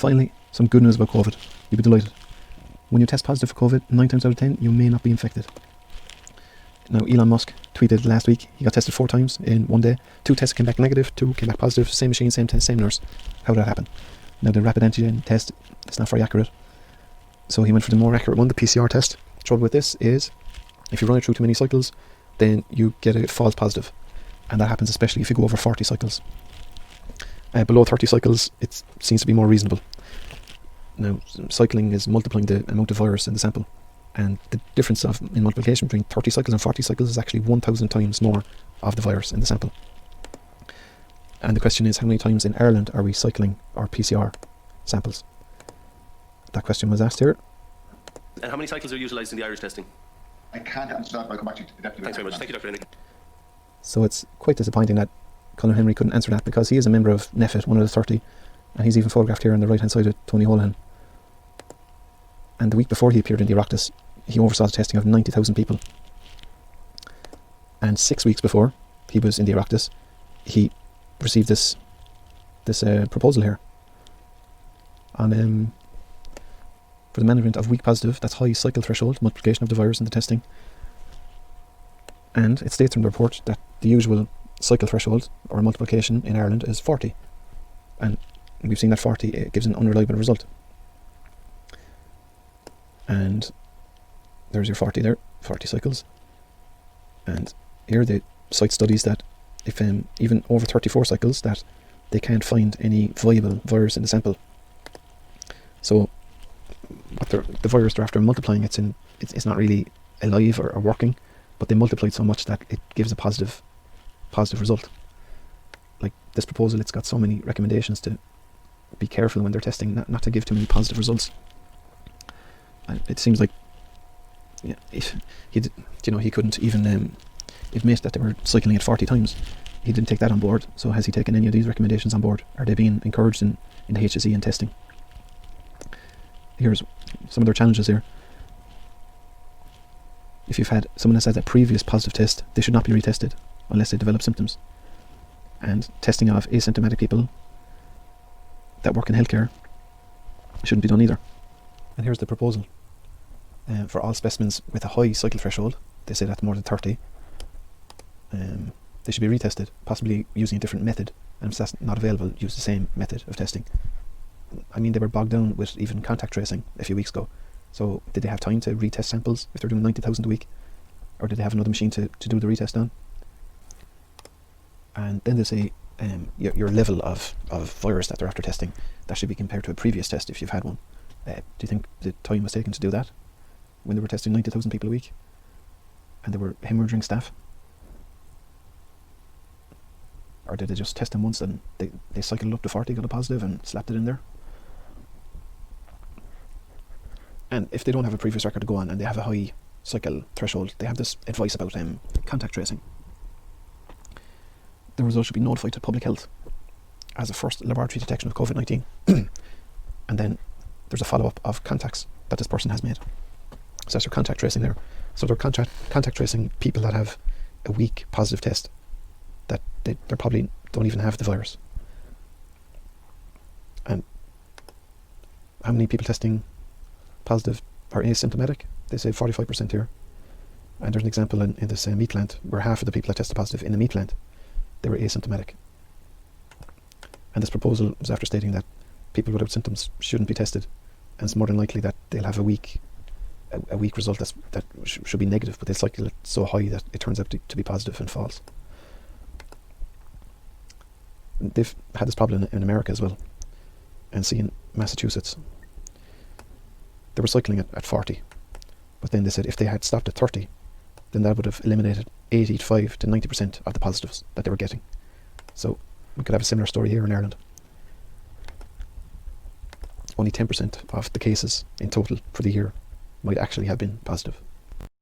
finally, some good news about COVID. You'll be delighted. When you test positive for COVID, 9 times out of 10, you may not be infected. Now, Elon Musk tweeted last week, he got tested 4 times in one day. 2 tests came back negative, 2 came back positive, same machine, same test, same nurse. How did that happen? Now, the rapid antigen test, it's not very accurate. So he went for the more accurate one, the PCR test. The trouble with this is, if you run it through too many cycles, then you get a false positive. And that happens especially if you go over 40 cycles. Below 30 cycles, it seems to be more reasonable. Now, cycling is multiplying the amount of virus in the sample. And the difference in multiplication between 30 cycles and 40 cycles is actually 1,000 times more of the virus in the sample. And the question is, how many times in Ireland are we cycling our PCR samples? That question was asked here. And how many cycles are utilised in the Irish testing? I can't answer that, but I'll come back to you. Thanks very much. Thank you, Dr. Henry. So it's quite disappointing that Colin Henry couldn't answer that, because he is a member of NEFIT, one of the 30, and he's even photographed here on the right hand side of Tony Holohan. And the week before he appeared in the Oireachtas, he oversaw the testing of 90,000 people. And 6 weeks before he was in the Oireachtas, he received this proposal here on for the management of weak positive, that's high cycle threshold, multiplication of the virus in the testing. And it states in the report that the usual cycle threshold or multiplication in Ireland is 40. And we've seen that 40 gives an unreliable result. And there's your 40 there, 40 cycles. And here they cite studies that if even over 34 cycles, that they can't find any viable virus in the sample. So what the virus they're after multiplying, it's not really alive or working, but they multiplied so much that it gives a positive result. Like this proposal, it's got so many recommendations to be careful when they're testing, not to give too many positive results. And it seems like, yeah, he couldn't even admit that they were cycling it 40 times. He didn't take that on board. So has he taken any of these recommendations on board? Are they being encouraged in the HSE and testing? Here's some of their challenges here. If someone has had a previous positive test, they should not be retested unless they develop symptoms. And testing of asymptomatic people that work in healthcare shouldn't be done either. And here's the proposal. For all specimens with a high cycle threshold, they say that's more than 30, they should be retested, possibly using a different method, and if that's not available, use the same method of testing. I mean, they were bogged down with even contact tracing a few weeks ago. So did they have time to retest samples if they're doing 90,000 a week? Or did they have another machine to do the retest on? And then they say your level of virus that they're after testing, that should be compared to a previous test if you've had one. Do you think the time was taken to do that when they were testing 90,000 people a week and they were hemorrhaging staff? Or did they just test them once and they cycled it up to 40, got a positive and slapped it in there? And if they don't have a previous record to go on and they have a high cycle threshold, they have this advice about contact tracing. The result should be notified to public health as a first laboratory detection of COVID-19. And then there's a follow-up of contacts that this person has made. So that's your contact tracing there. So they're contact tracing people that have a weak positive test, that they probably don't even have the virus. And how many people testing positive are asymptomatic? They say 45% here. And there's an example in this meat plant where half of the people that tested positive in the meat plant, they were asymptomatic. And this proposal was after stating that people without symptoms shouldn't be tested, and it's more than likely that they'll have a weak result that should be negative, but they cycle it so high that it turns out to be positive and false. They've had this problem in America as well, and see in Massachusetts they were cycling it at 40, but then they said if they had stopped at 30, then that would have eliminated 85 to 90% of the positives that they were getting. So we could have a similar story here in Ireland. Only 10% of the cases in total for the year might actually have been positive.